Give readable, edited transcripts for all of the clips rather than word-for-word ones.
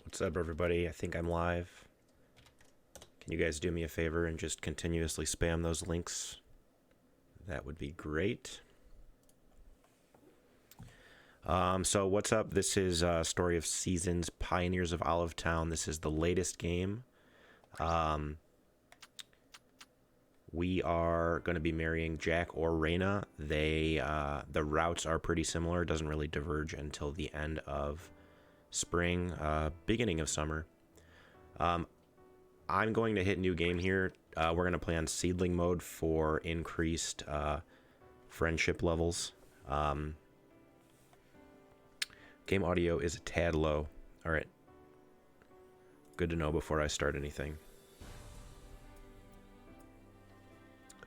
What's up, everybody? I think I'm live. Can you guys do me a favor and just continuously spam those links? That would be great. So what's up? This is Story of Seasons, Pioneers of Olive Town. This is the latest game. We are going to be marrying Jack or Reina. The routes are pretty similar. It doesn't really diverge until the end of spring, beginning of summer. I'm going to hit new game here. We're going to play on seedling mode for increased friendship levels. Game audio is a tad low. All right. Good to know before I start anything.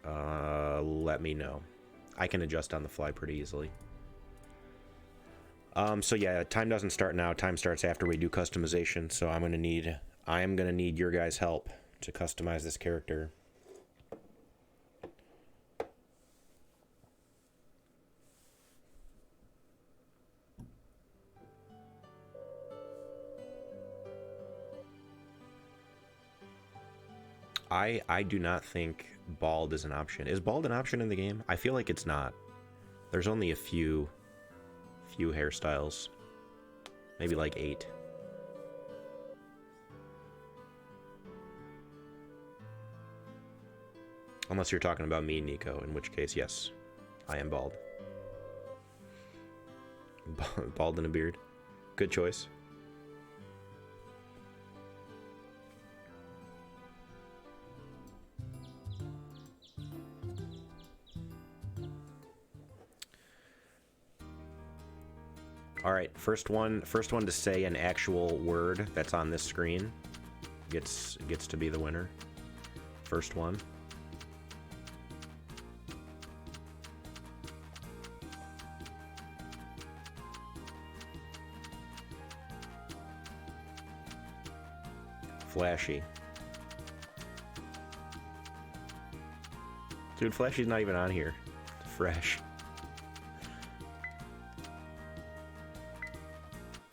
Let me know. I can adjust on the fly pretty easily. So yeah, time doesn't start now. Time starts after we do customization. So I am gonna need your guys' help to customize this character. I do not think bald is an option. Is bald an option in the game? I feel like it's not. There's only a few hairstyles. Maybe like 8. Unless you're talking about me, Nico, in which case, yes, I am bald. Bald and a beard. Good choice. All right, first one to say an actual word that's on this screen gets to be the winner. First one. Flashy. Dude, Flashy's not even on here. Fresh.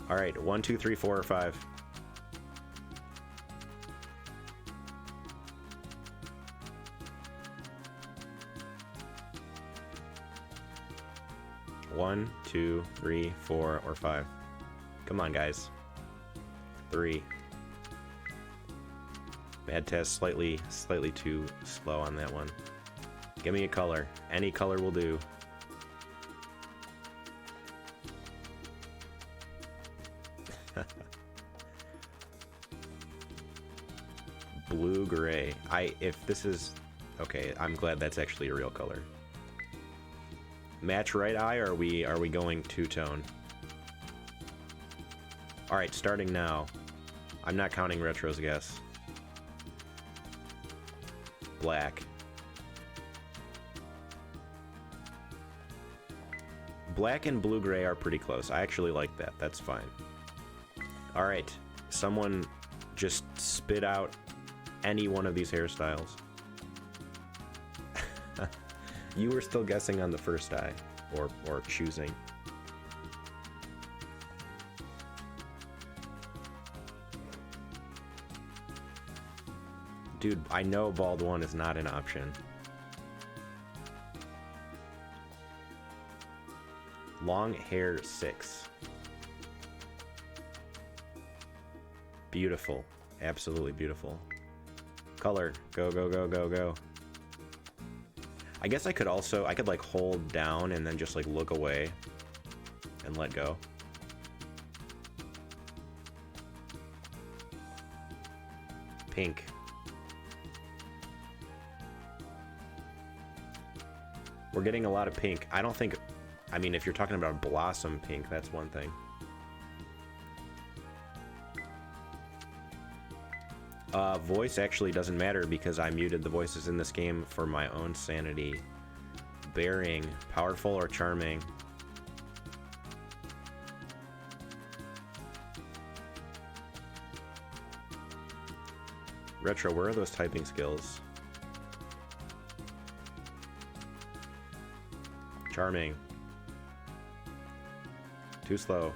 All right, 1, 2, 3, 4, or 5. One, 2, 3, 4, or 5. Come on, guys. 3. Bad test, slightly too slow on that one. Give me a color. Any color will do. Blue gray. If this is okay, I'm glad that's actually a real color. Match right eye, or are we going two-tone? All right, starting now. I'm not counting Retro's guess. Black. Black and blue gray are pretty close. I actually like that. That's fine. All right, someone just spit out any one of these hairstyles. You were still guessing on the first eye, or choosing. Dude, I know bald one is not an option. Long hair 6. Beautiful. Absolutely beautiful. Color. Go, go, go, go, go. I guess I could like hold down and then just like look away and let go. Pink. We're getting a lot of pink. I mean, if you're talking about blossom pink, that's one thing. Voice actually doesn't matter because I muted the voices in this game for my own sanity. Bearing, powerful or charming? Retro, where are those typing skills? Charming. Too slow.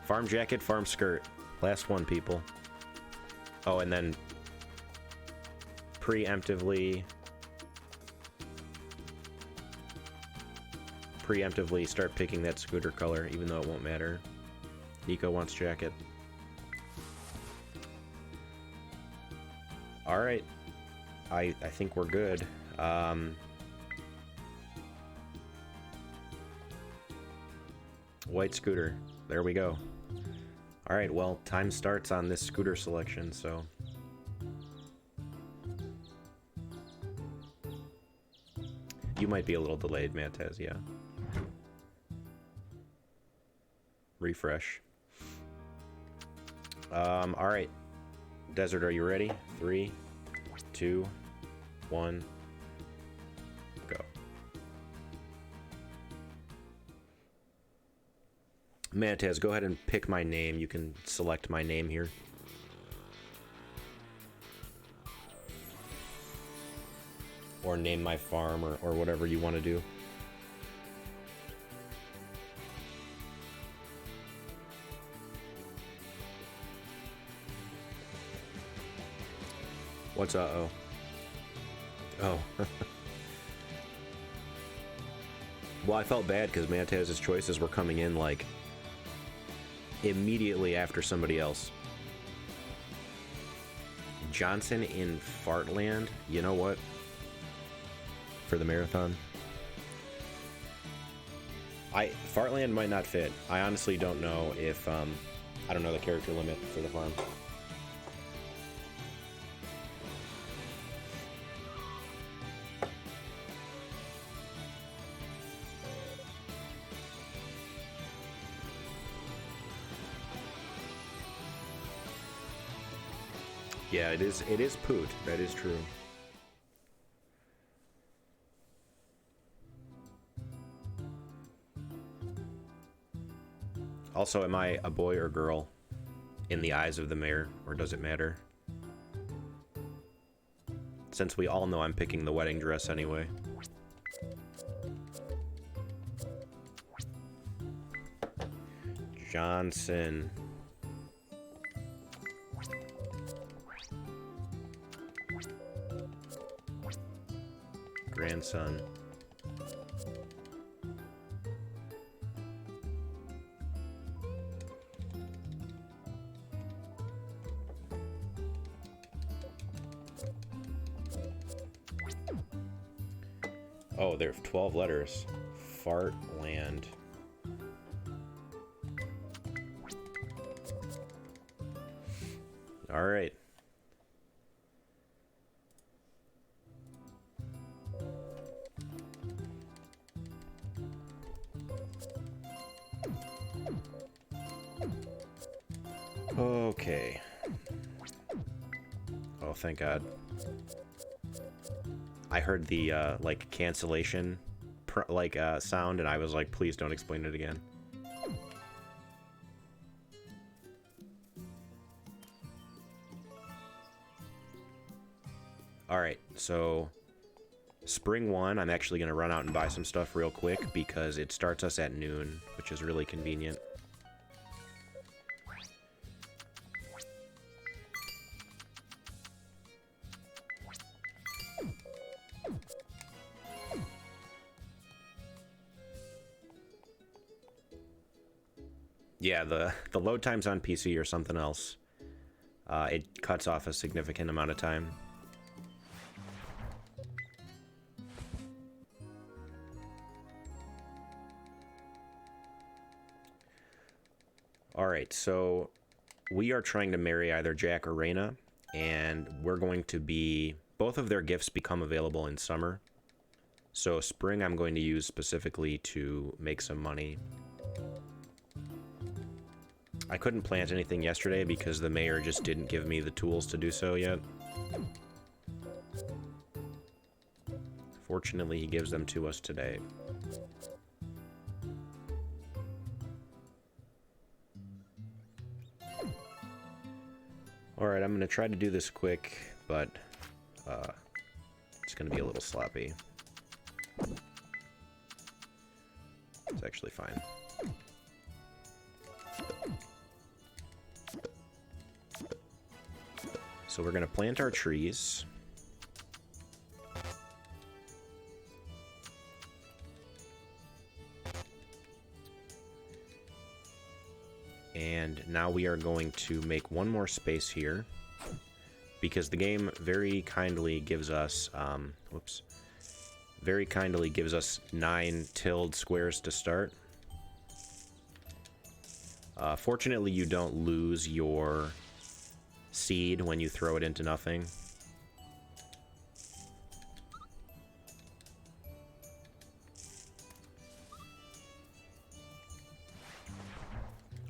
Farm jacket, farm skirt. Last one, people. Oh, and then preemptively start picking that scooter color, even though it won't matter. Nico wants jacket. Alright. I think we're good. White scooter. There we go. Alright, well, time starts on this scooter selection, so... You might be a little delayed, Matez, yeah. Refresh. Alright. Desert, are you ready? 3, 2, 1, go. Matez, go ahead and pick my name. You can select my name here. Or name my farm, or whatever you want to do. What's uh-oh? Oh. Well, I felt bad because Matez's choices were coming in, like, immediately after somebody else. Johnson in Fartland? You know what? For the marathon. Fartland might not fit. I honestly don't know if, I don't know the character limit for the farm. Yeah, it is Poot. That is true. Also, am I a boy or girl in the eyes of the mayor, or does it matter? Since we all know I'm picking the wedding dress anyway. Johnson. Grandson. Oh, there are 12 letters. Fartland. All right. Okay. Oh, thank God. I heard the, like, cancellation, sound, and I was like, please don't explain it again. Alright, so... Spring 1, I'm actually going to run out and buy some stuff real quick, because it starts us at noon, which is really convenient. Yeah, the load times on PC or something else. It cuts off a significant amount of time. Alright, so we are trying to marry either Jack or Reina, and we're going to be... Both of their gifts become available in summer. So spring I'm going to use specifically to make some money. I couldn't plant anything yesterday because the mayor just didn't give me the tools to do so yet. Fortunately, he gives them to us today. Alright, I'm going to try to do this quick, but it's going to be a little sloppy. It's actually fine. So we're going to plant our trees. And now we are going to make one more space here, because the game very kindly gives us, very kindly gives us 9 tilled squares to start. Fortunately, you don't lose your seed when you throw it into nothing.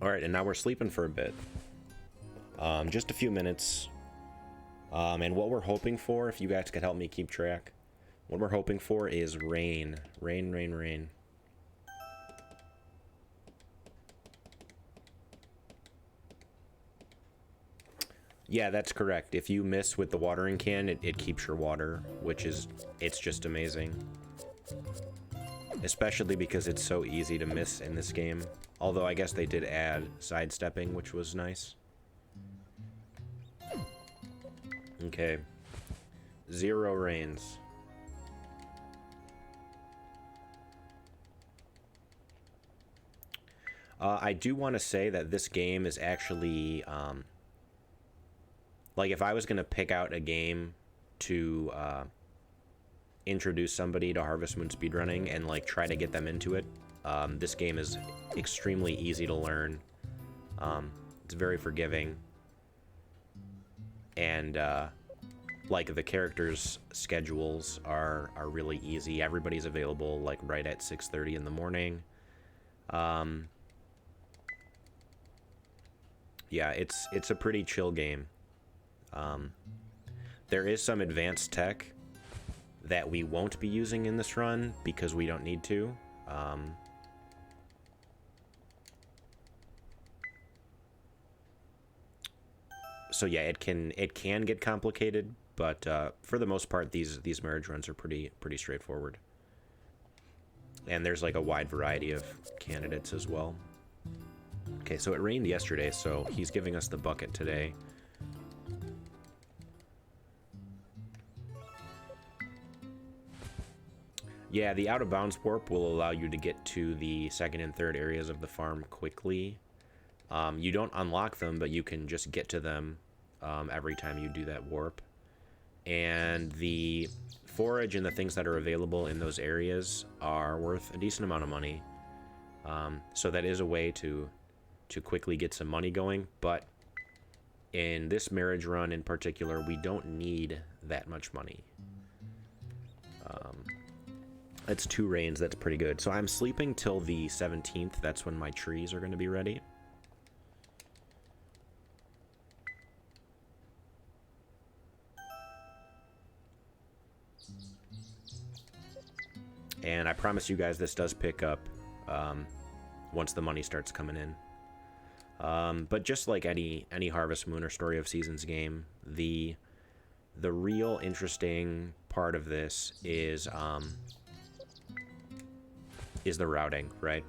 Alright, and now we're sleeping for a bit. Just a few minutes. And what we're hoping for, if you guys could help me keep track, what we're hoping for is rain. Rain, rain, rain. Yeah, that's correct. If you miss with the watering can, it keeps your water, which is, it's just amazing. Especially because it's so easy to miss in this game. Although I guess they did add sidestepping, which was nice. Okay. 0 rains. I do want to say that this game is actually, like, if I was going to pick out a game to introduce somebody to Harvest Moon speedrunning and, like, try to get them into it, this game is extremely easy to learn. It's very forgiving. And, like, the characters' schedules are really easy. Everybody's available, like, right at 6:30 in the morning. Yeah, it's a pretty chill game. There is some advanced tech that we won't be using in this run because we don't need to. So yeah, it can get complicated, but for the most part, these marriage runs are pretty straightforward. And there's like a wide variety of candidates as well. Okay, so it rained yesterday, so he's giving us the bucket today. Yeah, the out-of-bounds warp will allow you to get to the second and third areas of the farm quickly. You don't unlock them, but you can just get to them every time you do that warp. And the forage and the things that are available in those areas are worth a decent amount of money. So that is a way to quickly get some money going, but in this marriage run in particular, we don't need that much money. That's 2 rains, that's pretty good. So I'm sleeping till the 17th, that's when my trees are going to be ready. And I promise you guys this does pick up once the money starts coming in. But just like any Harvest Moon or Story of Seasons game, the real interesting part of this is the routing, right?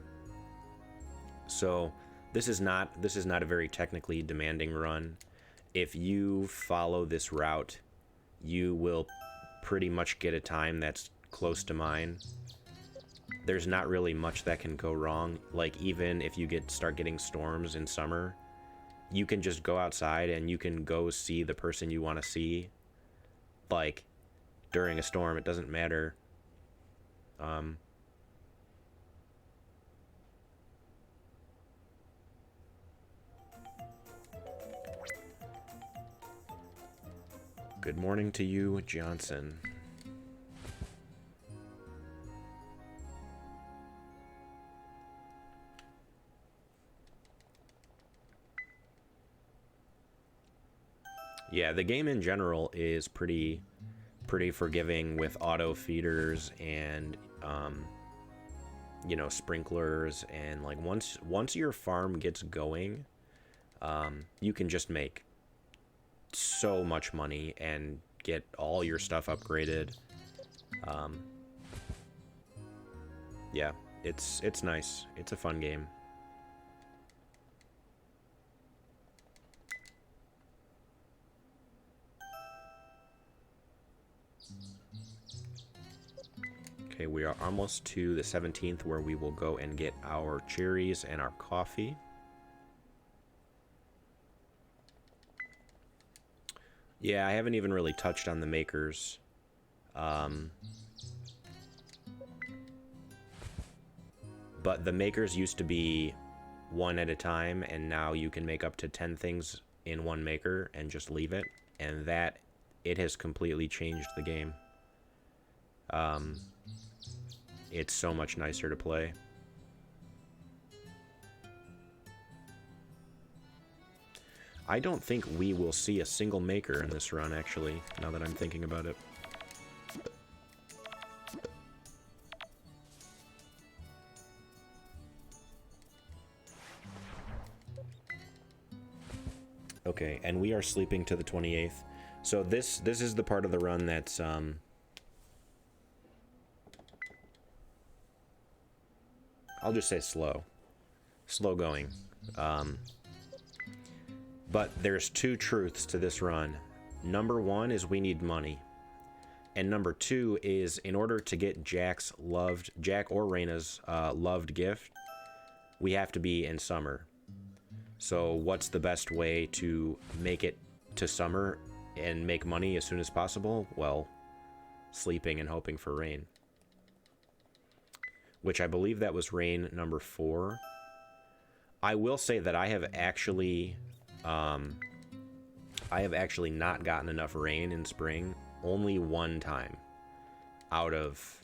So this is not a very technically demanding run. If you follow this route, you will pretty much get a time that's close to mine. There's not really much that can go wrong. Like, even if you start getting storms in summer, you can just go outside and you can go see the person you want to see. Like, during a storm, it doesn't matter. Good morning to you, Johnson. Yeah, the game in general is pretty forgiving with auto feeders and you know, sprinklers, and like once your farm gets going, you can just make so much money and get all your stuff upgraded. Yeah, it's nice. It's a fun game. Okay, we are almost to the 17th where we will go and get our cherries and our coffee. Yeah, I haven't even really touched on the makers. But the makers used to be one at a time, and now you can make up to 10 things in one maker and just leave it. And that, it has completely changed the game. It's so much nicer to play. I don't think we will see a single maker in this run, actually, now that I'm thinking about it. Okay, and we are sleeping to the 28th. So this is the part of the run that's I'll just say slow. Slow going. But there's two truths to this run. Number one is we need money. And number two is in order to get Jack or Reina's loved gift, we have to be in summer. So what's the best way to make it to summer and make money as soon as possible? Well, sleeping and hoping for rain. Which I believe that was rain number 4. I will say that I have actually not gotten enough rain in spring only one time out of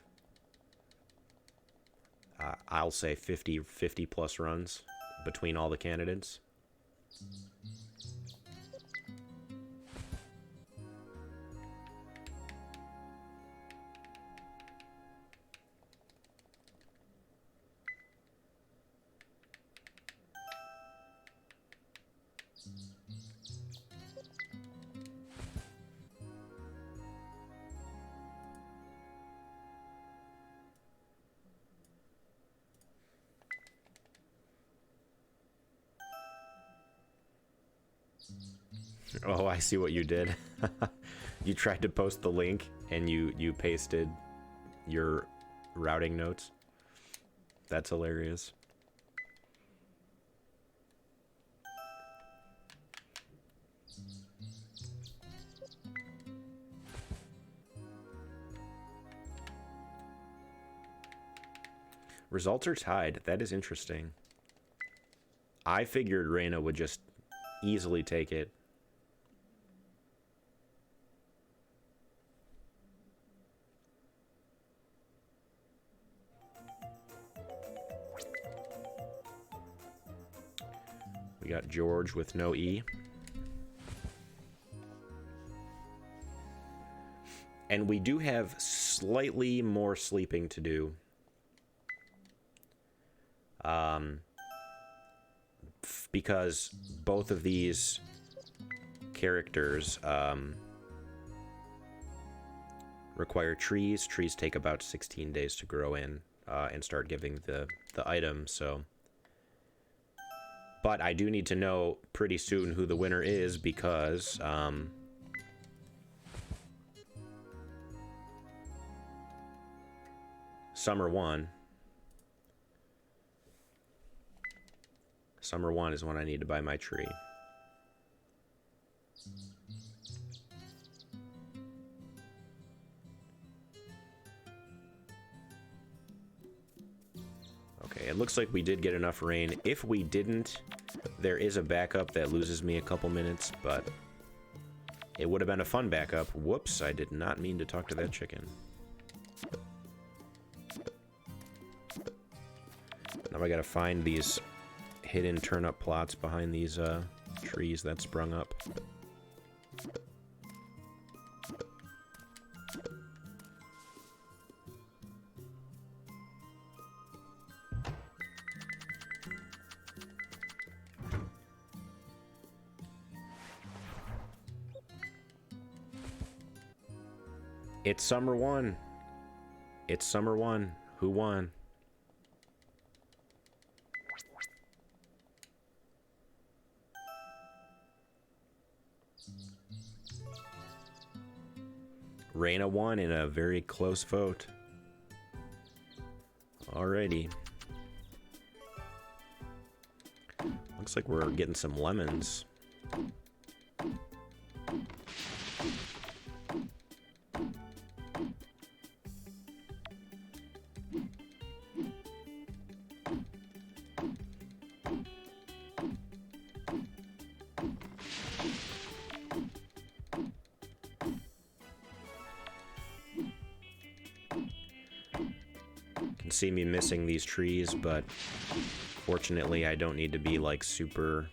I'll say 50 plus runs between all the candidates. Oh, I see what you did. You tried to post the link and you pasted your routing notes. That's hilarious. Results are tied. That is interesting. I figured Reina would just easily take it. We got George with no E. And we do have slightly more sleeping to do. Because both of these characters require trees. Trees take about 16 days to grow in and start giving the item, so... But I do need to know pretty soon who the winner is because... Summer 1. Summer 1 is when I need to buy my tree. Okay, it looks like we did get enough rain. If we didn't, there is a backup that loses me a couple minutes, but it would have been a fun backup. Whoops, I did not mean to talk to that chicken. Now I gotta find these hidden turnip plots behind these trees that sprung up. It's Summer 1. It's Summer 1. Who won? Reina won in a very close vote. Alrighty. Looks like we're getting some lemons. Can see me missing these trees, but fortunately I don't need to be like super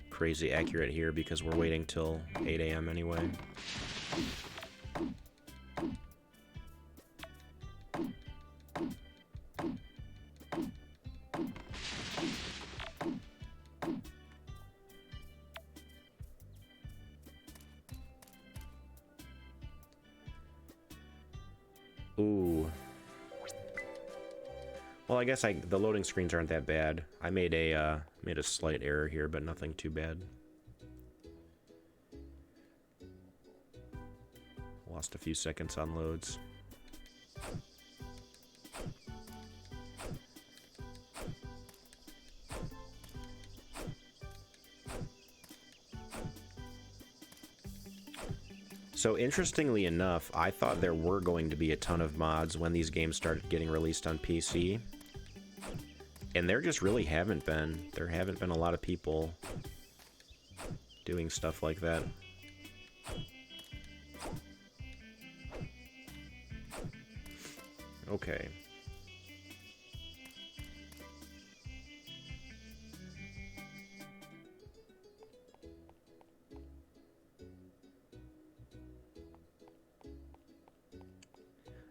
crazy accurate here because we're waiting till 8 a.m. anyway. Ooh. Well, I guess the loading screens aren't that bad. I made a slight error here, but nothing too bad. Lost a few seconds on loads. So interestingly enough, I thought there were going to be a ton of mods when these games started getting released on PC. And there just really haven't been. There haven't been a lot of people doing stuff like that. Okay.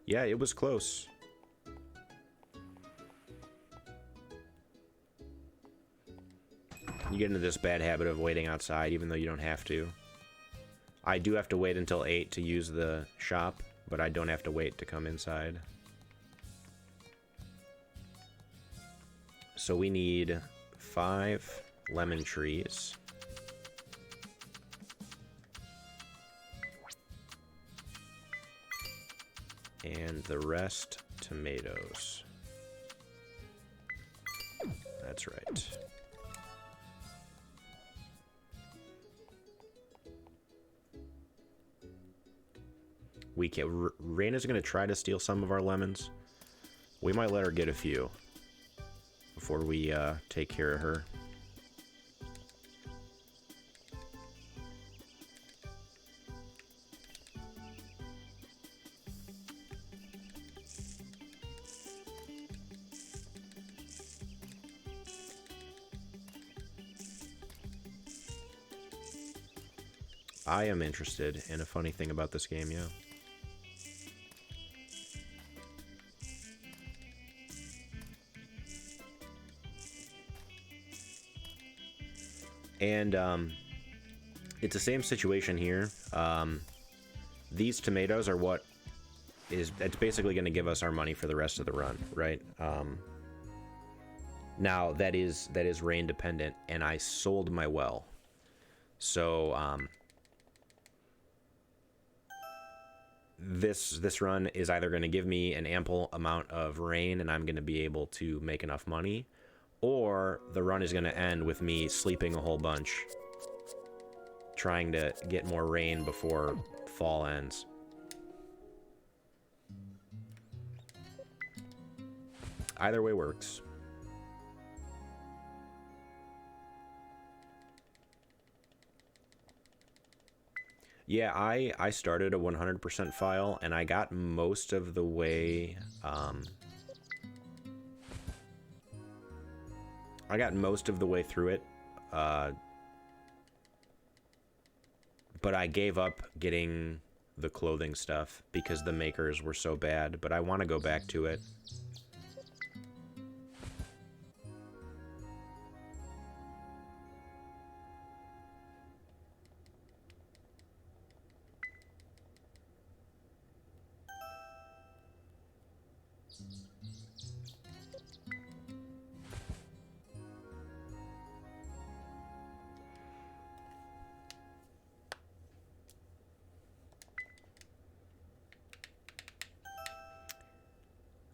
Yeah, it was close. You get into this bad habit of waiting outside even though you don't have to. I do have to wait until 8 to use the shop, but I don't have to wait to come inside. So we need 5 lemon trees. And the rest tomatoes. That's right. We can. Reina's gonna try to steal some of our lemons. We might let her get a few before we take care of her. I am interested in a funny thing about this game, yeah. And it's the same situation here. These tomatoes are what it's basically going to give us our money for the rest of the run, right? Now that is rain dependent, and I sold my well, so this run is either going to give me an ample amount of rain, and I'm going to be able to make enough money, or the run is going to end with me sleeping a whole bunch, trying to get more rain before fall ends. Either way works. Yeah, I started a 100% file, and I got most of the way, through it, but I gave up getting the clothing stuff because the makers were so bad, but I want to go back to it.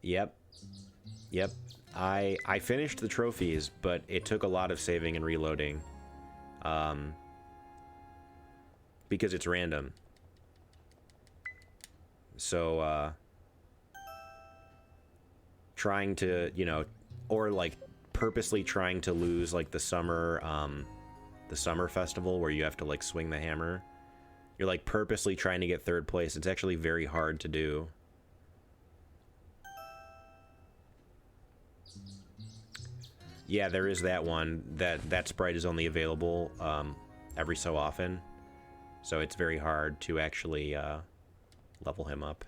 Yep. Yep. I finished the trophies, but it took a lot of saving and reloading. Because it's random. So, trying to, you know, or like purposely trying to lose like the summer festival where you have to like swing the hammer. You're like purposely trying to get 3rd place. It's actually very hard to do. Yeah, there is that one. That sprite is only available every so often. So it's very hard to actually level him up.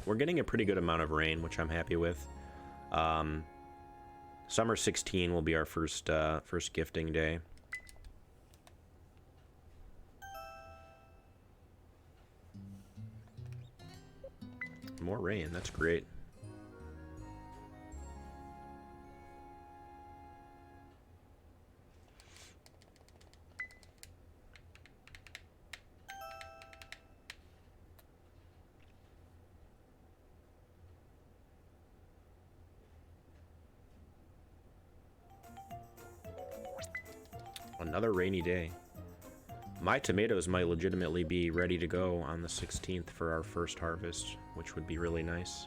We're getting a pretty good amount of rain, which I'm happy with. Summer 16 will be our first gifting day. More rain, that's great. Another rainy day. My tomatoes might legitimately be ready to go on the 16th for our first harvest, which would be really nice.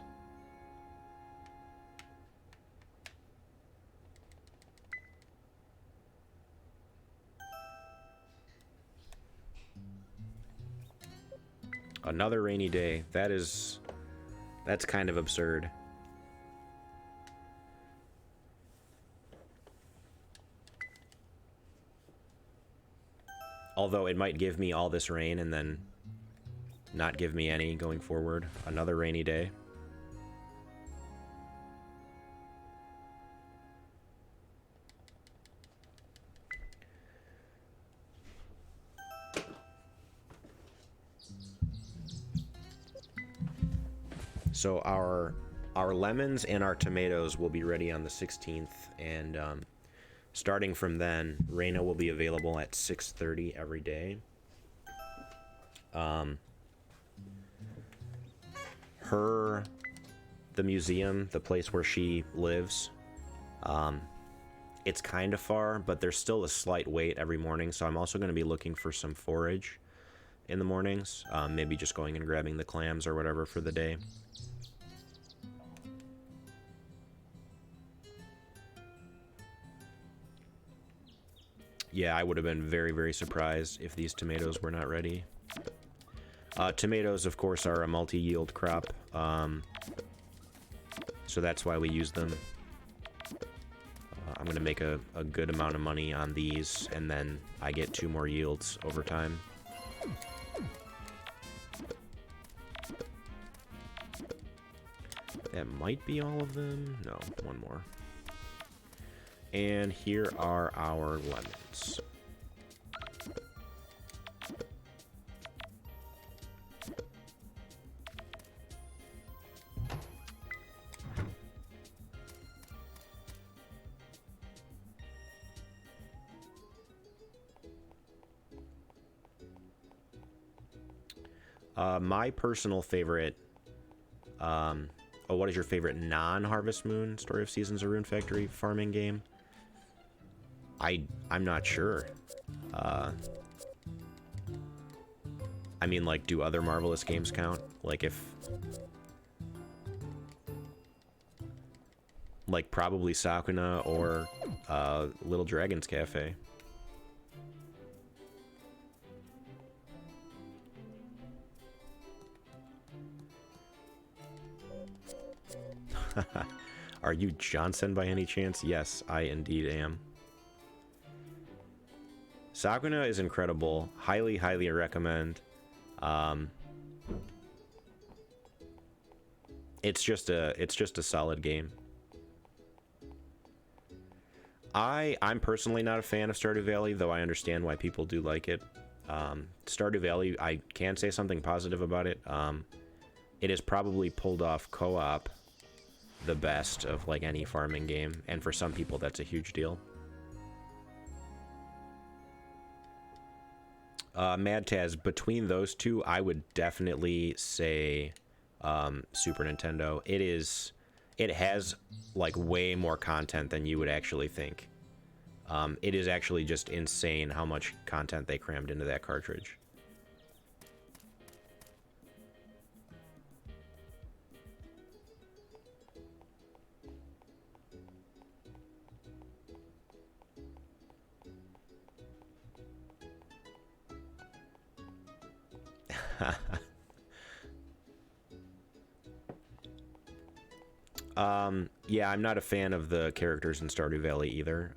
Another rainy day. That's kind of absurd. Although it might give me all this rain and then not give me any going forward. Another rainy day. So our lemons and our tomatoes will be ready on the 16th, and starting from then, Reina will be available at 6:30 every day. The museum, the place where she lives, it's kind of far, but there's still a slight wait every morning, so I'm also going to be looking for some forage in the mornings, maybe just going and grabbing the clams or whatever for the day. Yeah, I would have been very, very surprised if these tomatoes were not ready. Tomatoes, of course, are a multi-yield crop, so that's why we use them. I'm going to make a good amount of money on these, and then I get 2 more yields over time. That might be all of them. No, 1 more. And here are our lemons. My personal favorite, what is your favorite non-Harvest Moon, Story of Seasons, or Rune Factory farming game? I'm not sure. I mean, like, do other Marvelous games count? Like, if... Like, probably Sakuna or Little Dragon's Cafe. Are you Johnson by any chance? Yes, I indeed am. Sakuna is incredible. Highly, highly recommend. It's just a solid game. I'm personally not a fan of Stardew Valley, though I understand why people do like it. Stardew Valley, I can say something positive about it. It has probably pulled off co-op the best of like any farming game, and for some people that's a huge deal. Mad Taz, between those two, I would definitely say Super Nintendo. It has like way more content than you would actually think. It is actually just insane how much content they crammed into that cartridge. Yeah, I'm not a fan of the characters in Stardew Valley either.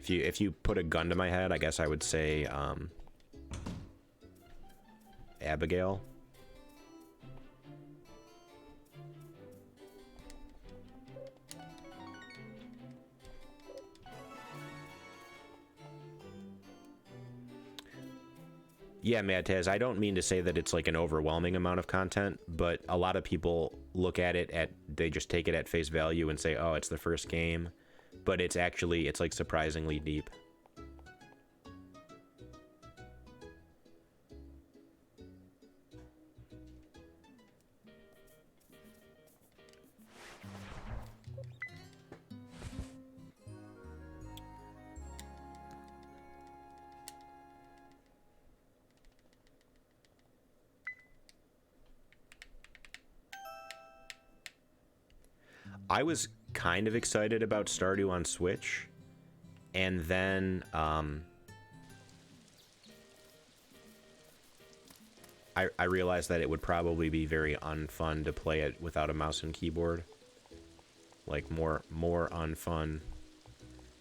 If you put a gun to my head, I guess I would say Abigail. Yeah, Mad Taz, I don't mean to say that it's like an overwhelming amount of content, but a lot of people look at it they just take it at face value and say, oh, it's the first game, but it's like surprisingly deep. I was kind of excited about Stardew on Switch, and then I realized that it would probably be very unfun to play it without a mouse and keyboard. Like more unfun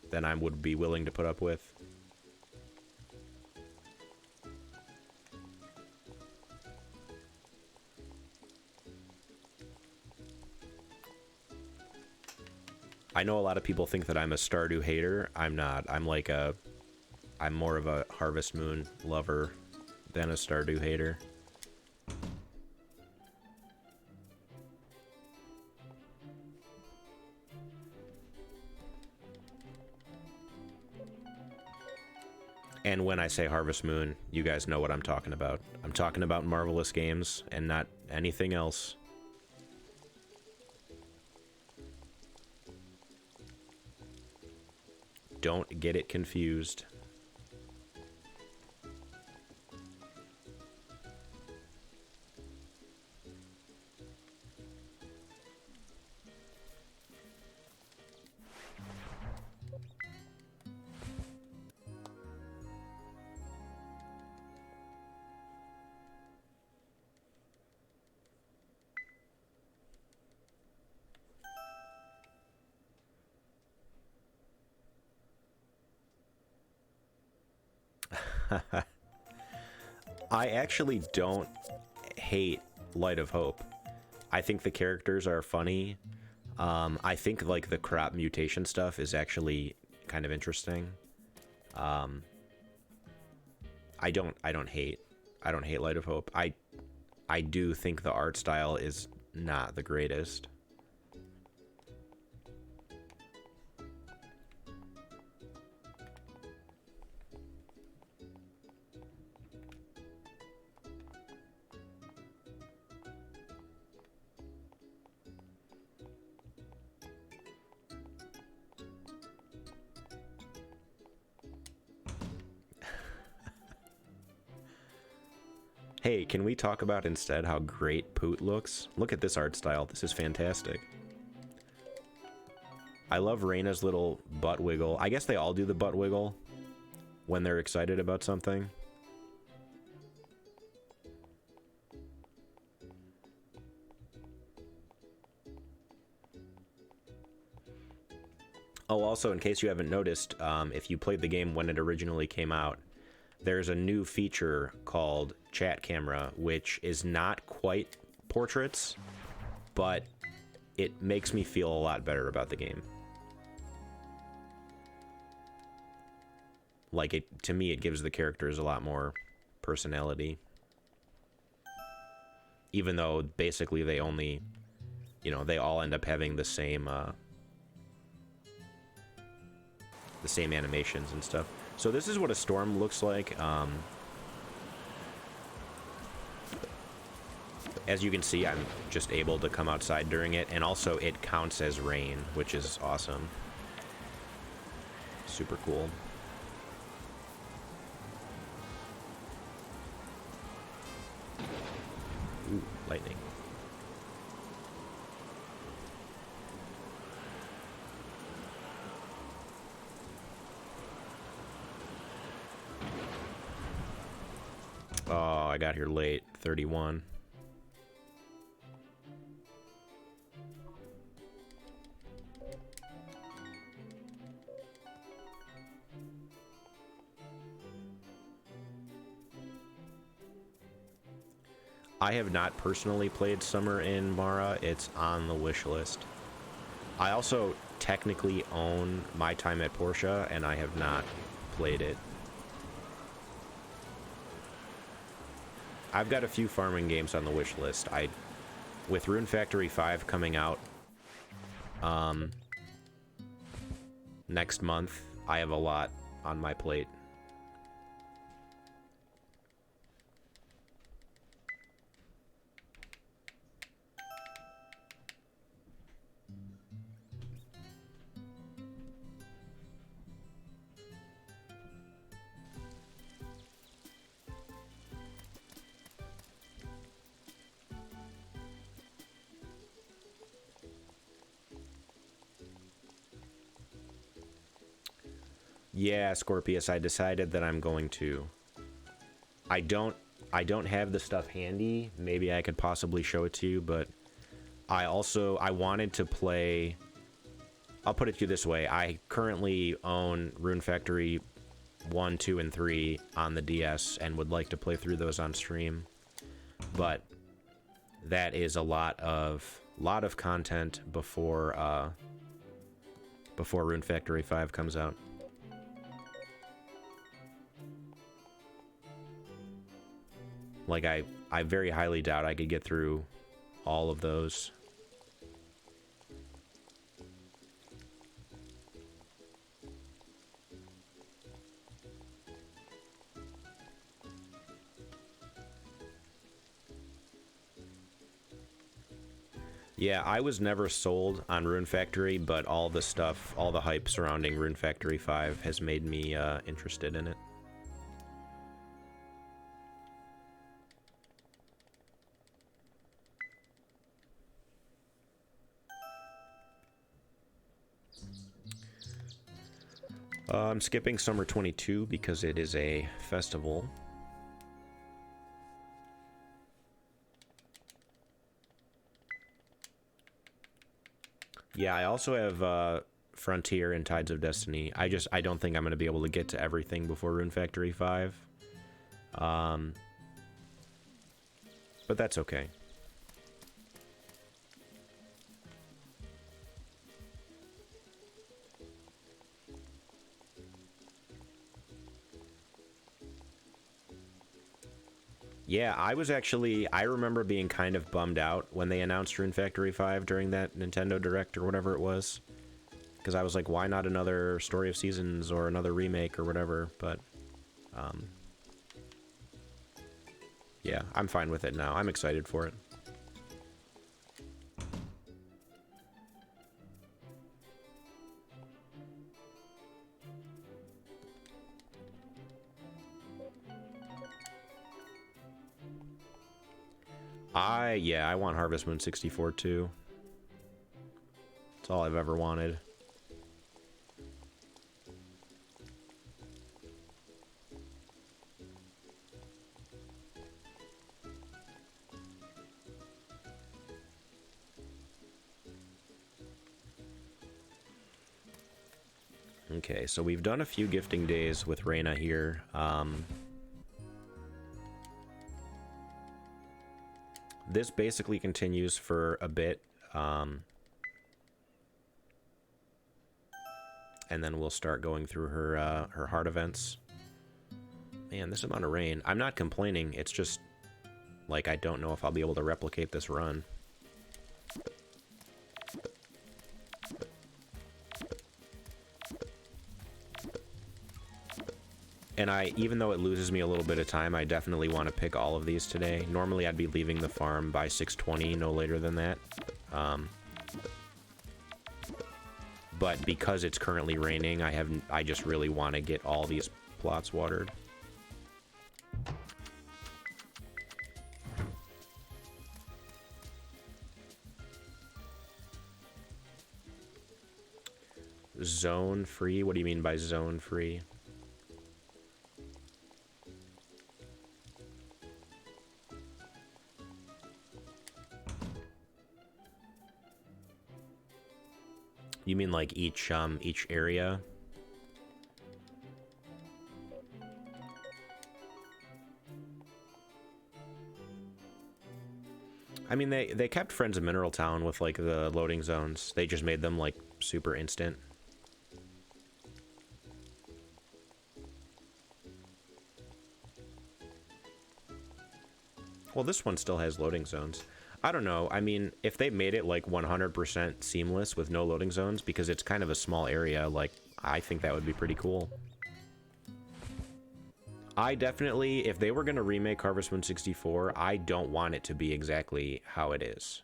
than I would be willing to put up with. I know a lot of people think that I'm a Stardew hater. I'm not. I'm more of a Harvest Moon lover than a Stardew hater. And when I say Harvest Moon, you guys know what I'm talking about. I'm talking about Marvelous Games and not anything else. Don't get it confused. I actually don't hate Light of Hope. I think the characters are funny. I think like the crop mutation stuff is actually kind of interesting. I don't hate Light of Hope. I do think the art style is not the greatest. Hey, can we talk about instead how great Poot looks? Look at this art style. This is fantastic. I love Reina's little butt wiggle. I guess they all do the butt wiggle when they're excited about something. Oh, also, in case you haven't noticed, if you played the game when it originally came out, there's a new feature called Chat Camera, which is not quite portraits, but it makes me feel a lot better about the game. Like, to me, it gives the characters a lot more personality. Even though, basically, they only, they all end up having the same animations and stuff. So this is what a storm looks like. As you can see, I'm just able to come outside during it, and also it counts as rain, which is awesome. Super cool. Ooh, lightning. Oh, I got here late. 31. I have not personally played Summer in Mara. It's on the wish list. I also technically own My Time at Portia, and I have not played it. I've got a few farming games on the wish list. With Rune Factory 5 coming out next month, I have a lot on my plate. Yeah, Scorpius, I decided that I'm going to. I don't have the stuff handy. Maybe I could possibly show it to you, but I wanted to play. I'll put it to you this way. I currently own Rune Factory 1, 2, and 3 on the DS and would like to play through those on stream. But that is a lot of content before Rune Factory 5 comes out. Like, I very highly doubt I could get through all of those. Yeah, I was never sold on Rune Factory, but all the stuff, all the hype surrounding Rune Factory 5 has made me interested in it. I'm skipping Summer 22 because it is a festival. Yeah, I also have Frontier and Tides of Destiny. I don't think I'm going to be able to get to everything before Rune Factory 5. But that's okay. Yeah, I remember being kind of bummed out when they announced Rune Factory 5 during that Nintendo Direct or whatever it was. Because I was like, why not another Story of Seasons or another remake or whatever, but... yeah, I'm fine with it now. I'm excited for it. Yeah, I want Harvest Moon 64 too. That's all I've ever wanted. Okay, so we've done a few gifting days with Reina here. This basically continues for a bit, and then we'll start going through her her heart events. Man, this amount of rain. I'm not complaining. It's just like I don't know if I'll be able to replicate this run. And even though it loses me a little bit of time, I definitely want to pick all of these today. Normally I'd be leaving the farm by 6:20, no later than that. But because it's currently raining, I just really want to get all these plots watered. Zone free? What do you mean by zone free? You mean like each area? I mean, they kept Friends of Mineral Town with like the loading zones. They just made them like super instant. Well, this one still has loading zones. I don't know. I mean, if they made it like 100% seamless with no loading zones, because it's kind of a small area, like, I think that would be pretty cool. I definitely, if they were going to remake Harvest Moon 64, I don't want it to be exactly how it is.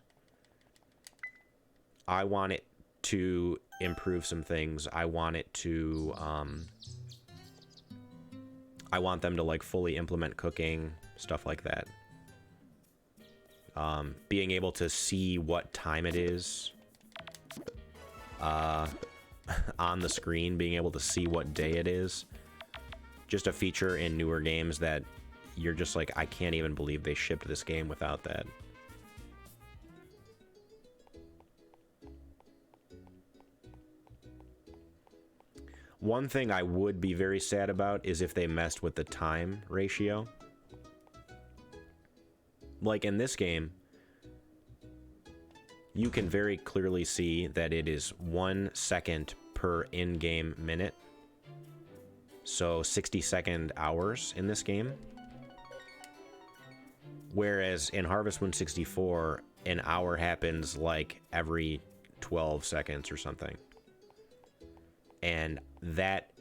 I want it to improve some things. I want it to, I want them to like fully implement cooking, stuff like that. Being able to see what time it is on the screen, being able to see what day it is. Just a feature in newer games that you're just like, I can't even believe they shipped this game without that. One thing I would be very sad about is if they messed with the time ratio. Like in this game, you can very clearly see that it is 1 second per in-game minute. So 60-second hours in this game. Whereas in Harvest Moon 64, an hour happens like every 12 seconds or something. And that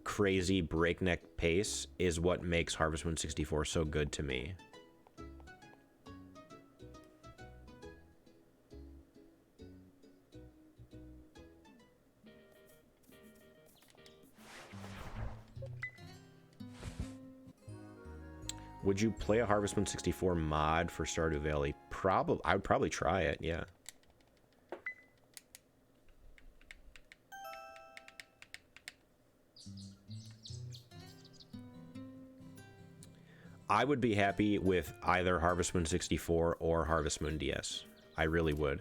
crazy breakneck pace is what makes Harvest Moon 64 so good to me. Would you play a Harvest Moon 64 mod for Stardew Valley? I would probably try it, yeah. I would be happy with either Harvest Moon 64 or Harvest Moon DS. I really would.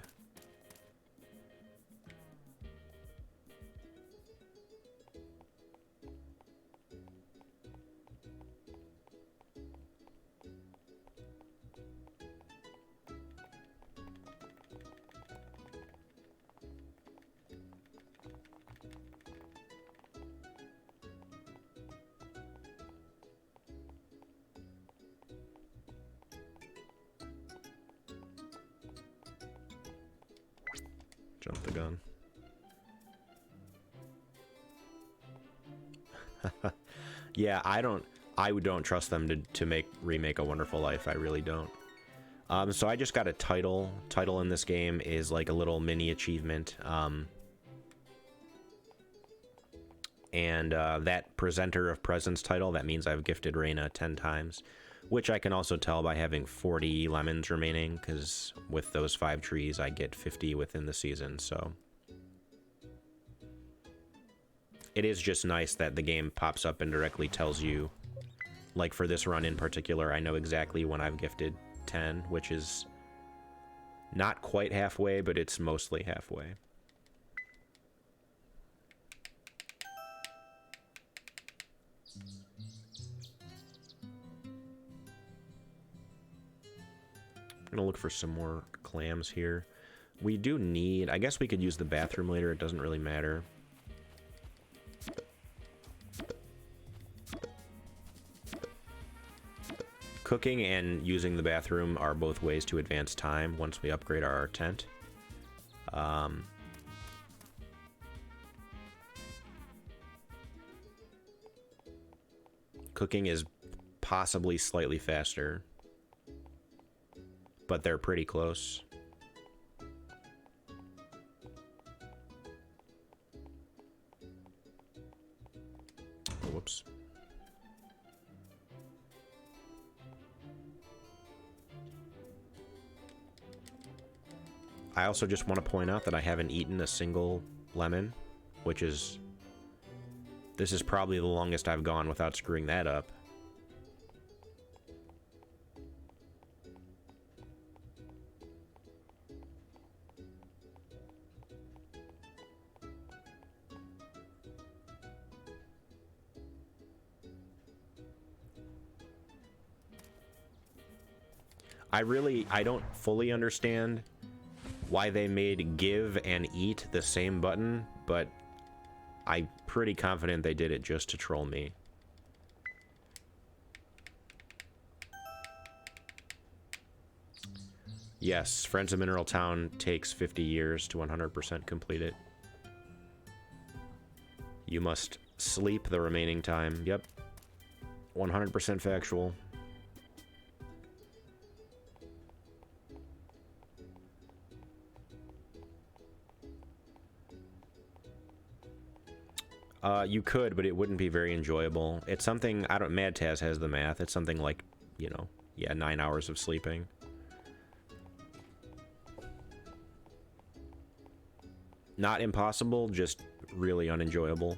Jump the gun. Yeah, I don't trust them to remake A Wonderful Life. I really don't. So I just got a title. Title in this game is like a little mini achievement. And that Presenter of Presents title, that means I've gifted Reina 10 times. Which I can also tell by having 40 lemons remaining, because with those 5 trees, I get 50 within the season, so. It is just nice that the game pops up and directly tells you, like for this run in particular, I know exactly when I've gifted 10, which is not quite halfway, but it's mostly halfway. I'm gonna look for some more clams here. We do need, I guess we could use the bathroom later, it doesn't really matter. Cooking and using the bathroom are both ways to advance time once we upgrade our tent. Cooking is possibly slightly faster, but they're pretty close. Oh, whoops. I also just want to point out that I haven't eaten a single lemon, which is... This is probably the longest I've gone without screwing that up. I don't fully understand why they made give and eat the same button, but I'm pretty confident they did it just to troll me. Yes, Friends of Mineral Town takes 50 years to 100% complete it. You must sleep the remaining time. Yep. 100% factual. You could, but it wouldn't be very enjoyable. It's something, I don't, Mad Taz has the math. It's something like, you know, yeah, 9 hours of sleeping. Not impossible, just really unenjoyable.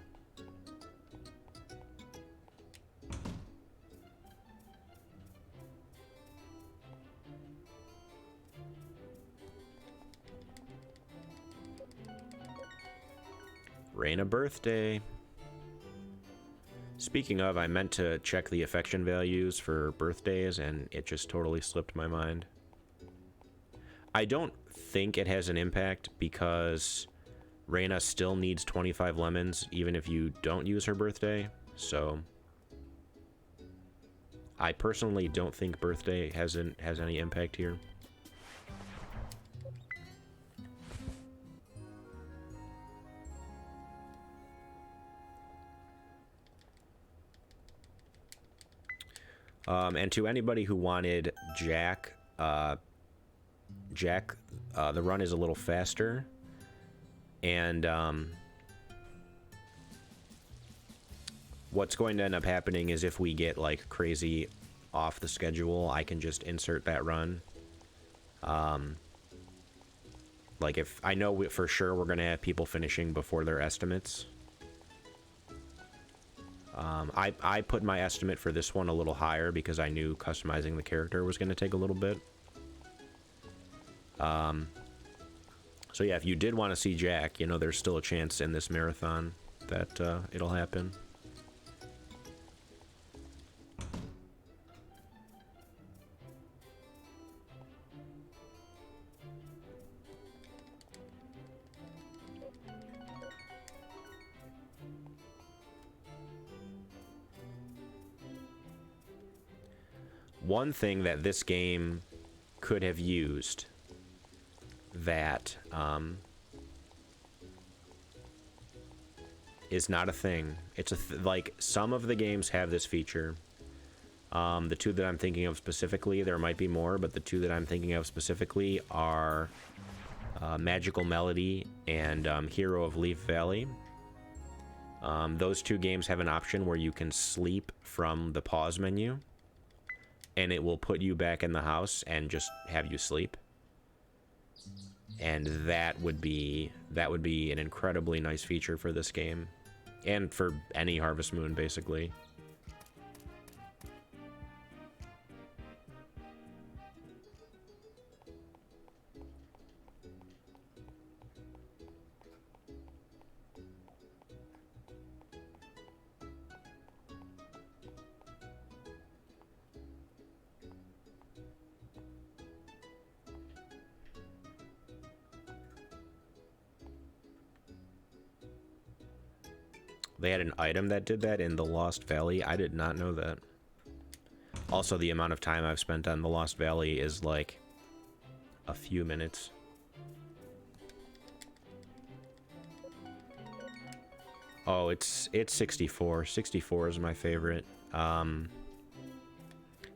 Reina birthday. Speaking of, I meant to check the affection values for birthdays, and it just totally slipped my mind. I don't think it has an impact because Reina still needs 25 lemons even if you don't use her birthday, so I personally don't think birthday has any impact here. And to anybody who wanted Jack, the run is a little faster, and what's going to end up happening is if we get like crazy off the schedule, I can just insert that run. Like if I know for sure we're gonna have people finishing before their estimates. I put my estimate for this one a little higher because I knew customizing the character was going to take a little bit. So yeah, if you did want to see Jack, you know, there's still a chance in this marathon that it'll happen. One thing that this game could have used that is not a thing. It's like some of the games have this feature. The two that I'm thinking of specifically, there might be more, but the two that I'm thinking of specifically are Magical Melody and Hero of Leaf Valley. Those two games have an option where you can sleep from the pause menu, and it will put you back in the house and just have you sleep. And that would be an incredibly nice feature for this game, and for any Harvest Moon, basically. They had an item that did that in the Lost Valley. I did not know that. Also, the amount of time I've spent on the Lost Valley is like a few minutes. Oh, it's 64. 64 is my favorite.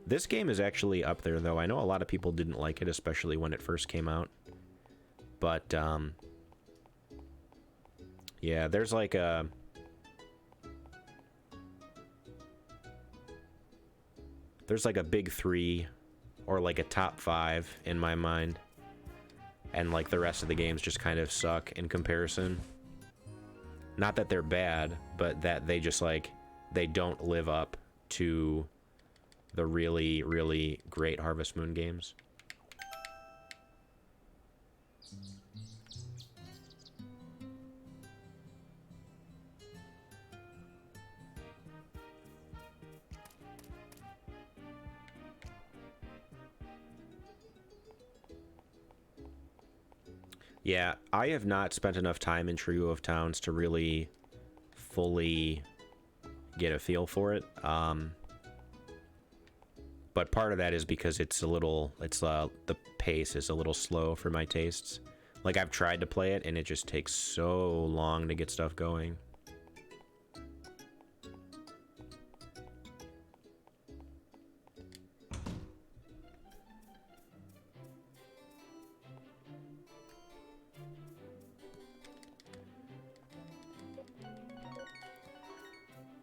This game is actually up there, though. I know a lot of people didn't like it, especially when it first came out. But, yeah, there's like a... There's like a big 3, or like a top 5 in my mind. And like the rest of the games just kind of suck in comparison. Not that they're bad, but that they just like, they don't live up to the really, really great Harvest Moon games. Yeah, I have not spent enough time in Trio of Towns to really fully get a feel for it. But part of that is because it's a little, the pace is a little slow for my tastes. Like, I've tried to play it, and it just takes so long to get stuff going.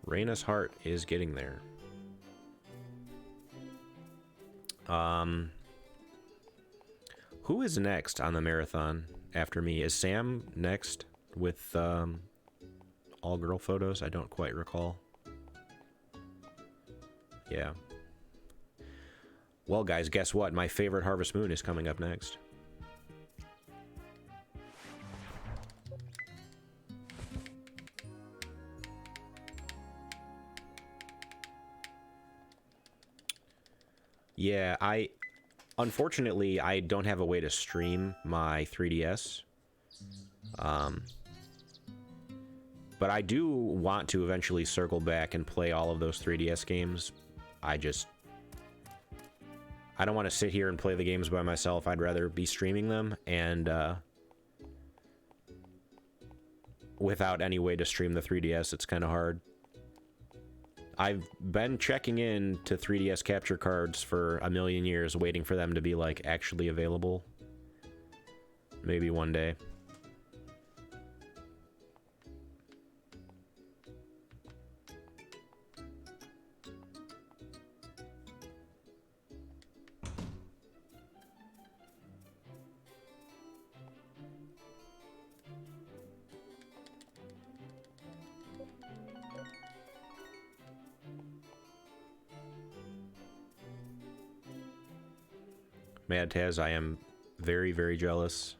Reina's heart is getting there. Who is next on the marathon after me? Is Sam next with all girl photos? I don't quite recall. Yeah. Well, guys, guess what? My favorite Harvest Moon is coming up next. Yeah, unfortunately, I don't have a way to stream my 3DS. But I do want to eventually circle back and play all of those 3DS games. I don't want to sit here and play the games by myself. I'd rather be streaming them, and without any way to stream the 3DS, it's kind of hard. I've been checking in to 3DS capture cards for a million years, waiting for them to be, like, actually available. Maybe one day. Mad Taz, I am very, very jealous.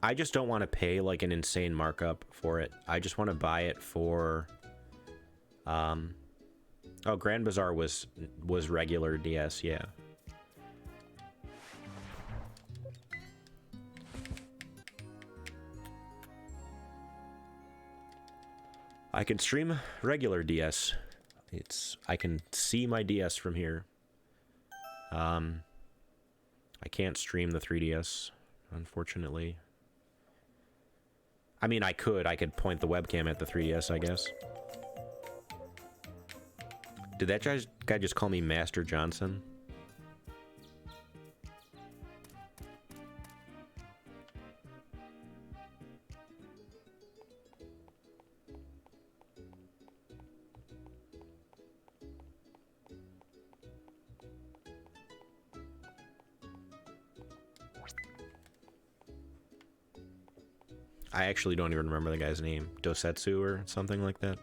I just don't want to pay like an insane markup for it. I just want to buy it for oh, Grand Bazaar was regular DS, yeah. I can stream regular DS. I can see my DS from here. I can't stream the 3DS, unfortunately. I mean, I could point the webcam at the 3DS, I guess. Did that guy just call me Master Johnson? I actually don't even remember the guy's name. Dosetsu or something like that.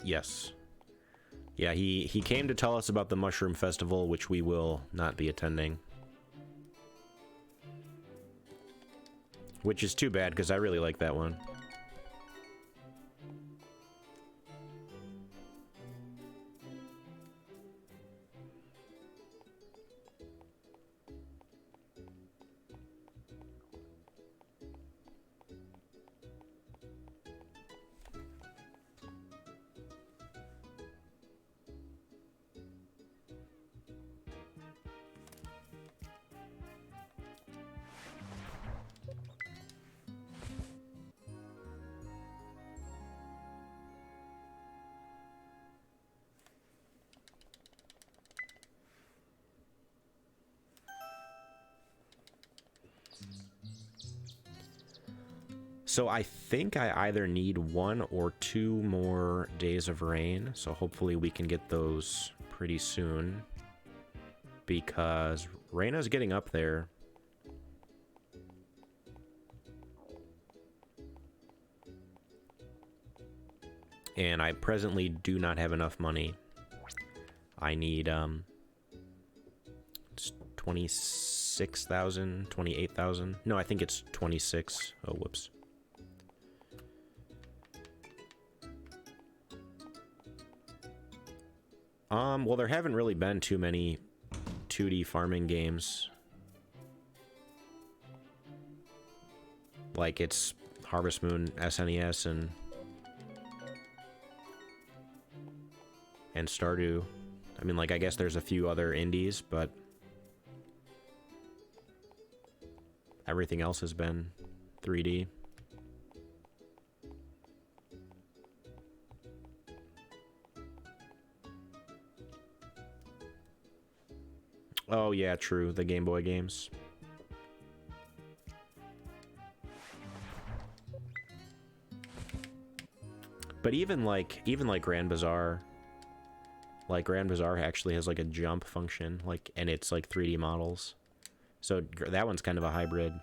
Yes. Yeah, he came to tell us about the Mushroom Festival, which we will not be attending. Which is too bad, because I really like that one. So I think I either need 1 or 2 more days of rain, so hopefully we can get those pretty soon, because Reina's getting up there. And I presently do not have enough money. I need 26,000, 28,000. No, I think it's 26. Oh, whoops. Well, there haven't really been too many 2D farming games. Like, it's Harvest Moon, SNES, and Stardew. I mean, like, I guess there's a few other indies, but everything else has been 3D. Oh, yeah, true. The Game Boy games. But even like Grand Bazaar, actually has like a jump function, like, and it's like 3D models. So that one's kind of a hybrid.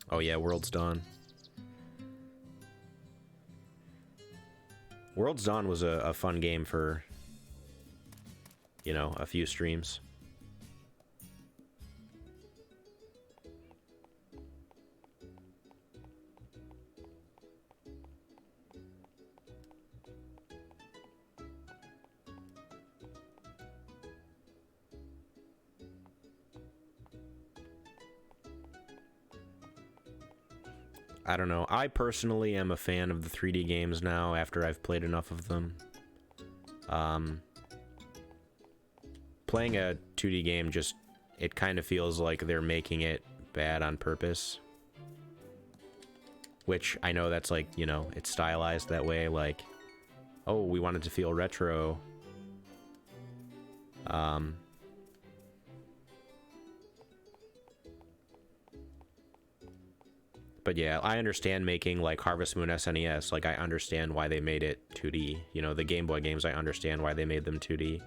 Oh yeah, World's Dawn. World's Dawn was a fun game for, you know, a few streams. I don't know. I personally am a fan of the 3D games now after I've played enough of them. Playing a 2D game just, it kind of feels like they're making it bad on purpose. Which, I know that's like, you know, it's stylized that way, like, oh, we wanted to feel retro. But yeah, I understand making, like, Harvest Moon SNES. Like, I understand why they made it 2D. You know, the Game Boy games, I understand why they made them 2D.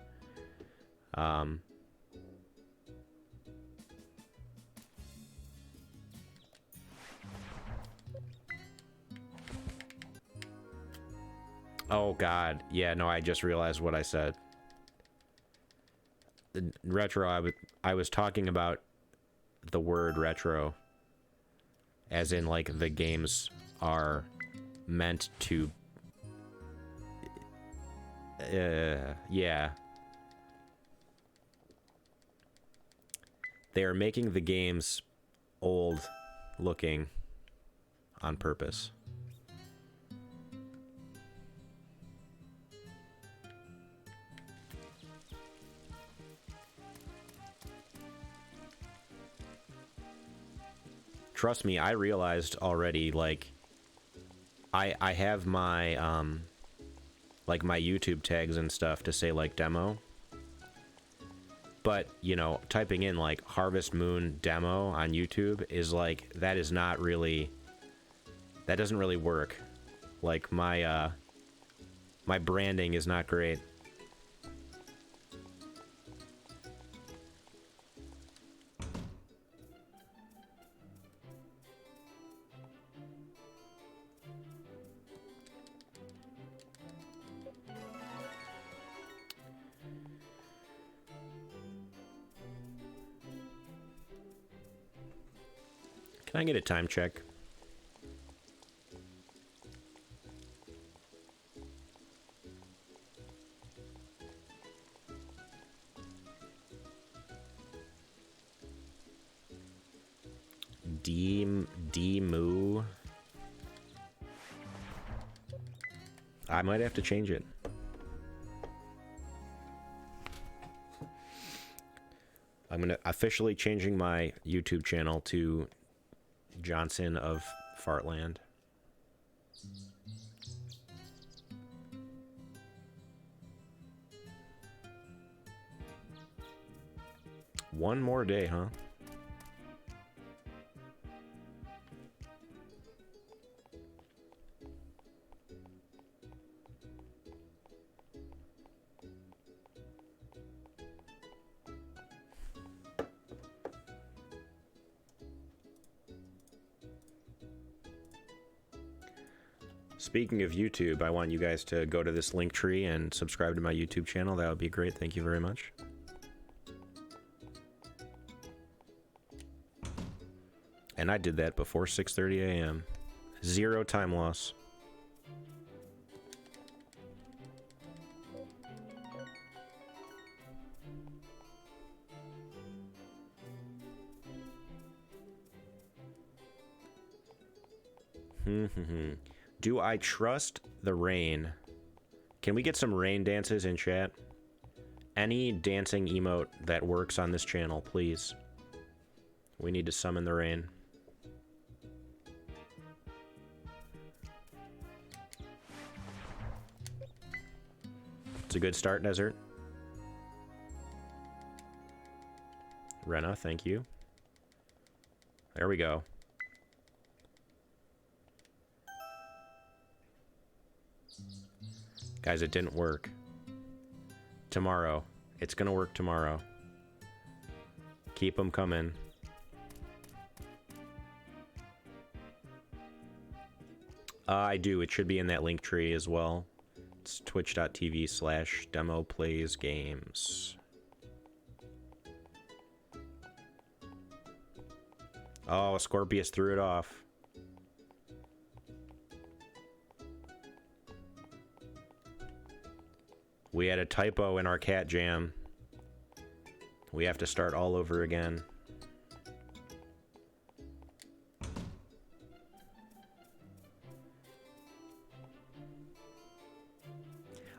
Oh, God. Yeah, no, I just realized what I said. The retro, I was talking about the word retro. As in, like, the games are meant to... yeah. They are making the games old looking on purpose. Trust me, I realized already, like, I have my, like, my YouTube tags and stuff to say, like, demo. But, you know, typing in, like, Harvest Moon demo on YouTube is, like, that is not really... That doesn't really work. Like, my branding is not great. Can I get a time check? D-moo. I might have to change it. I'm gonna officially changing my YouTube channel to Johnson of Fartland. One more day, huh? Speaking of YouTube, I want you guys to go to this link tree and subscribe to my YouTube channel. That would be great. Thank you very much. And I did that before 6:30 a.m. 0 time loss. Do I trust the rain? Can we get some rain dances in chat? Any dancing emote that works on this channel, please. We need to summon the rain. It's a good start, Desert. Reina, thank you. There we go. Guys, it didn't work. Tomorrow. It's gonna work tomorrow. Keep them coming. I do. It should be in that link tree as well. It's twitch.tv/DemoPlaysGames. Oh, Scorpius threw it off. We had a typo in our cat jam. We have to start all over again.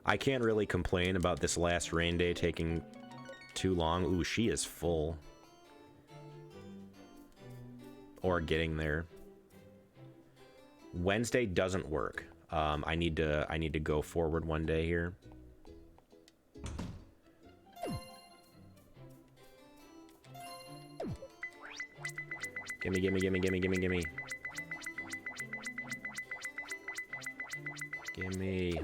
I can't really complain about this last rain day taking too long. Ooh, she is full. Or getting there. Wednesday doesn't work. I need to go forward one day here. Gimme, gimme, gimme, gimme, gimme, gimme. Gimme.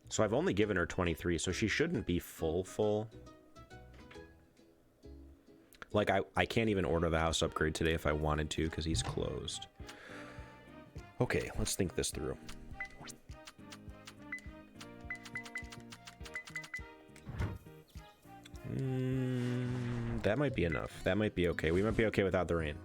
So I've only given her 23, so she shouldn't be full. Like, I can't even order the house upgrade today if I wanted to, because he's closed. Okay, let's think this through. That might be enough. That might be okay. We might be okay without the rain.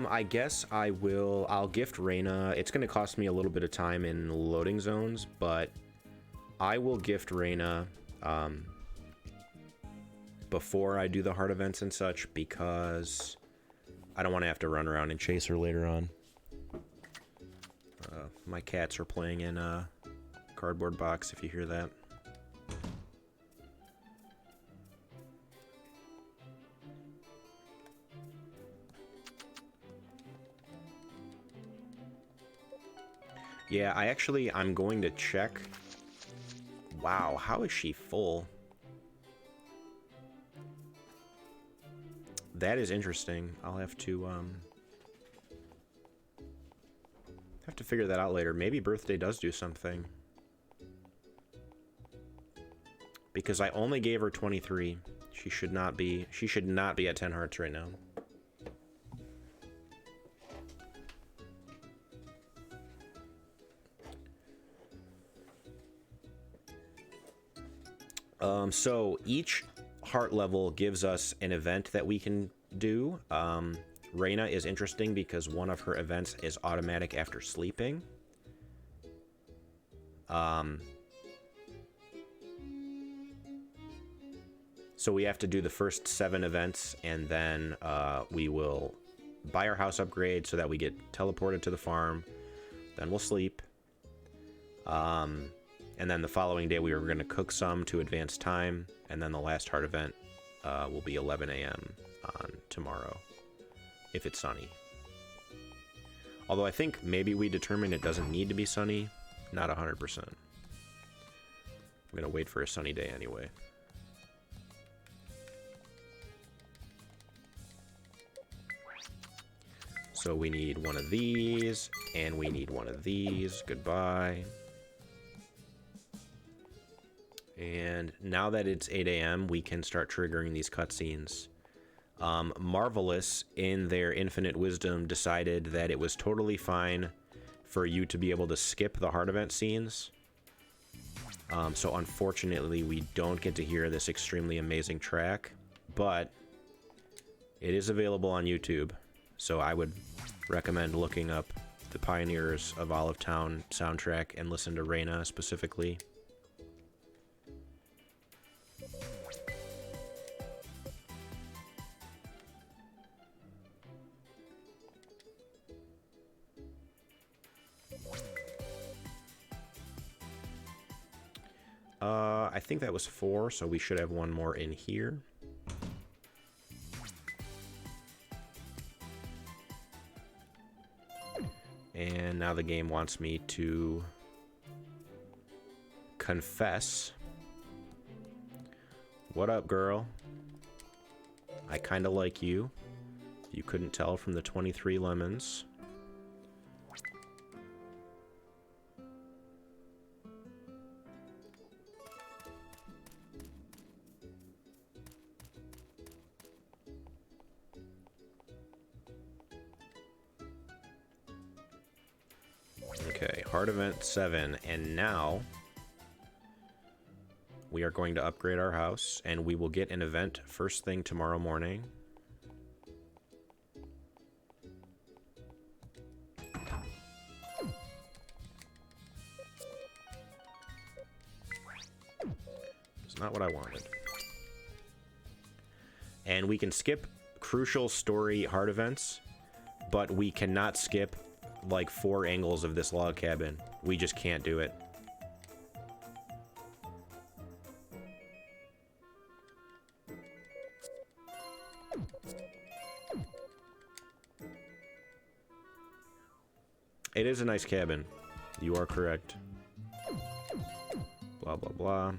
I guess I'll gift Reina. It's going to cost me a little bit of time in loading zones, but I will gift Reina before I do the heart events and such, because I don't want to have to run around and chase her later on. My cats are playing in a cardboard box, if you hear that. Yeah, I'm going to check. Wow, how is she full? That is interesting. I'll have to figure that out later. Maybe birthday does do something. Because I only gave her 23. She should not be at 10 hearts right now. So each heart level gives us an event that we can do. Reina is interesting because one of her events is automatic after sleeping. So we have to do the first 7 events, and then we will buy our house upgrade so that we get teleported to the farm. Then we'll sleep. And then the following day we were going to cook some to advance time, and then the last hard event will be 11 a.m. on tomorrow, if it's sunny. Although I think maybe we determined it doesn't need to be sunny. Not 100%. I'm going to wait for a sunny day anyway. So we need one of these, and we need one of these. Goodbye. And now that it's 8 a.m., we can start triggering these cutscenes. Marvelous, in their infinite wisdom, decided that it was totally fine for you to be able to skip the hard event scenes. So unfortunately, we don't get to hear this extremely amazing track, but it is available on YouTube. So I would recommend looking up the Pioneers of Olive Town soundtrack and listen to Reina specifically. I think that was 4, so we should have one more in here. And now the game wants me to confess. What up, girl? I kinda like you. You couldn't tell from the 23 lemons. Okay, hard event 7, and now we are going to upgrade our house, and we will get an event first thing tomorrow morning. It's not what I wanted. And we can skip crucial story hard events, but we cannot skip like 4 angles of this log cabin. We just can't do it. It is a nice cabin. You are correct. Blah, blah, blah.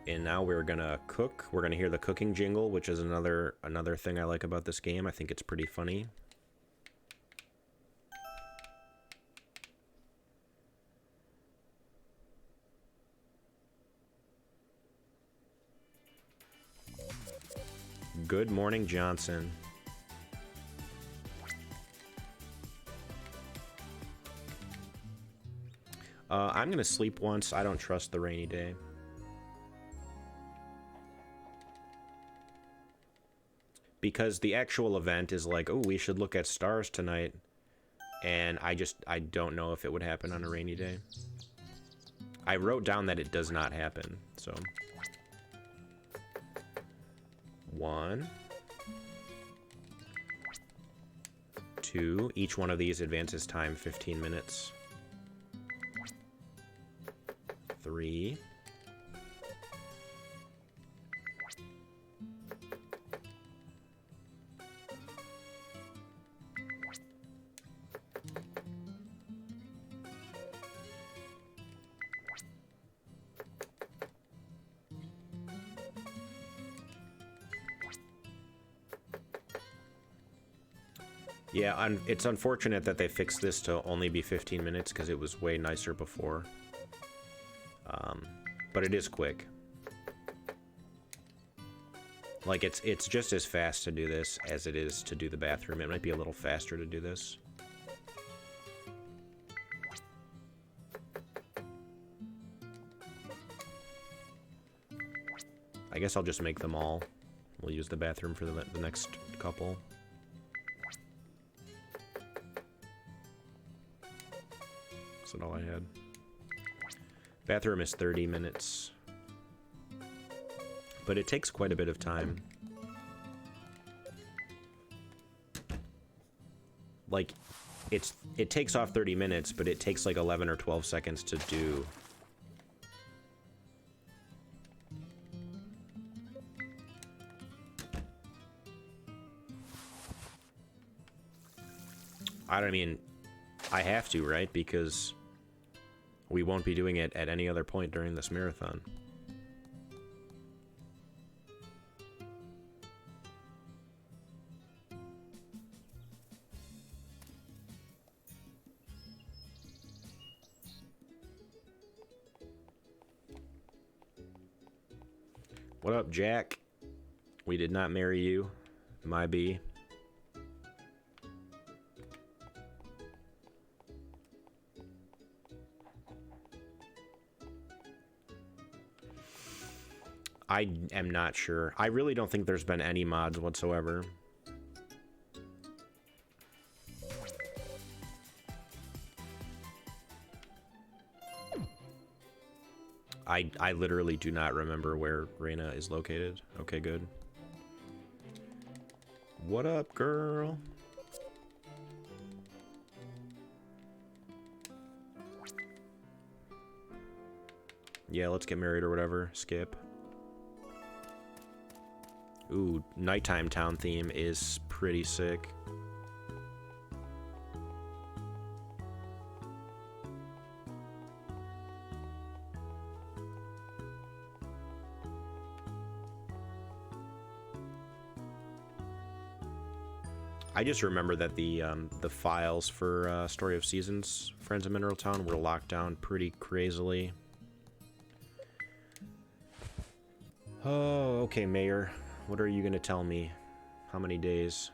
And now we're gonna cook. We're gonna hear the cooking jingle, which is another thing I like about this game. I think it's pretty funny. Good morning, Johnson. I'm gonna sleep once. I don't trust the rainy day. Because the actual event is like, oh, we should look at stars tonight. And I don't know if it would happen on a rainy day. I wrote down that it does not happen, so. 1. 2. Each one of these advances time 15 minutes. 3. Yeah, it's unfortunate that they fixed this to only be 15 minutes because it was way nicer before. But it is quick. Like, it's just as fast to do this as it is to do the bathroom. It might be a little faster to do this. I guess I'll just make them all. We'll use the bathroom for the next couple. That's all I had. Bathroom is 30 minutes. But it takes quite a bit of time. like, it takes off 30 minutes, but it takes like 11 or 12 seconds to do. I mean, I have to, right? Because we won't be doing it at any other point during this marathon. What up, Jack? We did not marry you, my bee. I am not sure. I really don't think there's been any mods whatsoever. I literally do not remember where Reina is located. Okay, good. What up, girl? Yeah, let's get married or whatever. Skip. Ooh, nighttime town theme is pretty sick. I just remember that the files for Story of Seasons, Friends of Mineral Town, were locked down pretty crazily. Oh, okay, Mayor. What are you gonna tell me? How many days?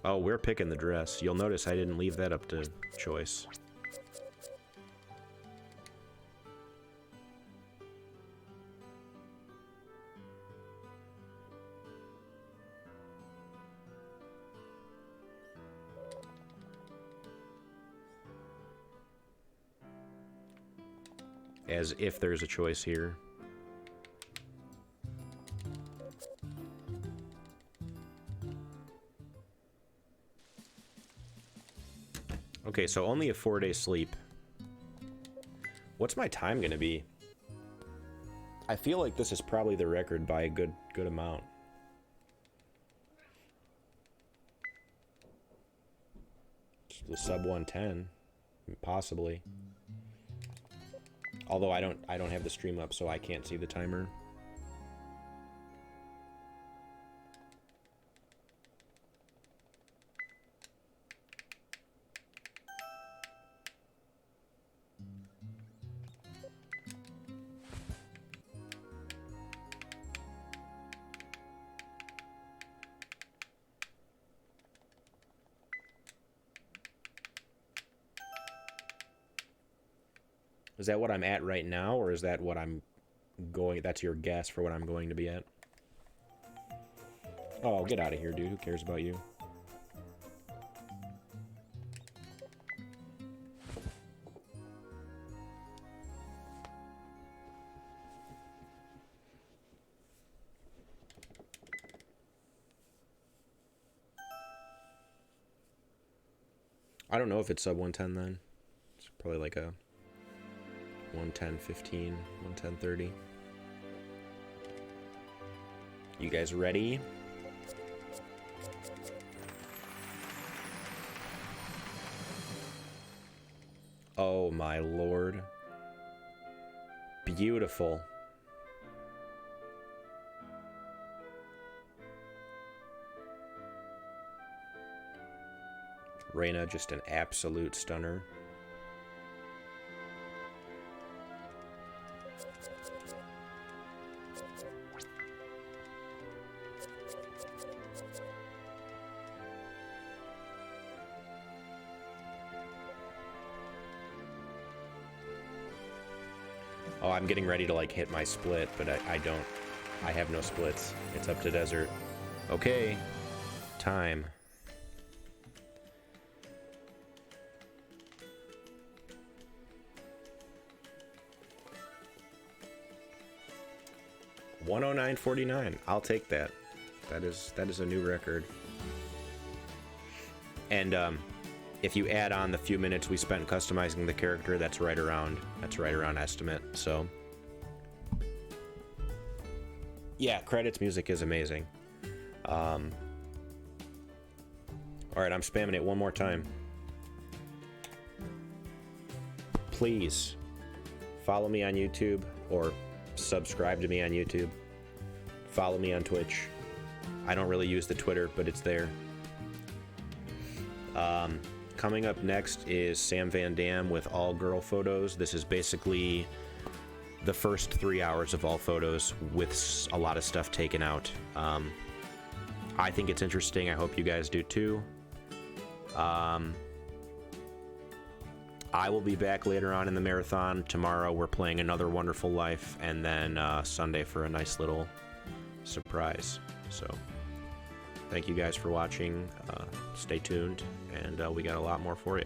Oh, we're picking the dress. You'll notice I didn't leave that up to choice. As if there's a choice here. Okay, so only a 4-day sleep. What's my time gonna be? I feel like this is probably the record by a good amount. The sub 110, possibly. Although I don't have the stream up, so I can't see the timer. Is that what I'm at right now, or is that what I'm going... That's your guess for what I'm going to be at? Oh, get out of here, dude. Who cares about you? I don't know if it's sub 110 then. It's probably like a 110.15, 110.30. You guys ready? Oh my lord. Beautiful. Reina, just an absolute stunner. Oh, I'm getting ready to like hit my split, but I don't. I have no splits. It's up to desert. Okay. Time. 109.49. I'll take that. That is a new record. And if you add on the few minutes we spent customizing the character, that's right around estimate. So yeah, credits music is amazing. All right, I'm spamming it one more time. Please follow me on YouTube or subscribe to me on YouTube. Follow me on Twitch. I don't really use the Twitter, but it's there. Coming up next is Sam Van Dam with all girl photos. This is basically the first 3 hours of all photos with a lot of stuff taken out. I think it's interesting. I hope you guys do too. I will be back later on in the marathon. Tomorrow we're playing Another Wonderful Life, and then Sunday for a nice little surprise. So thank you guys for watching. Stay tuned, and we got a lot more for you.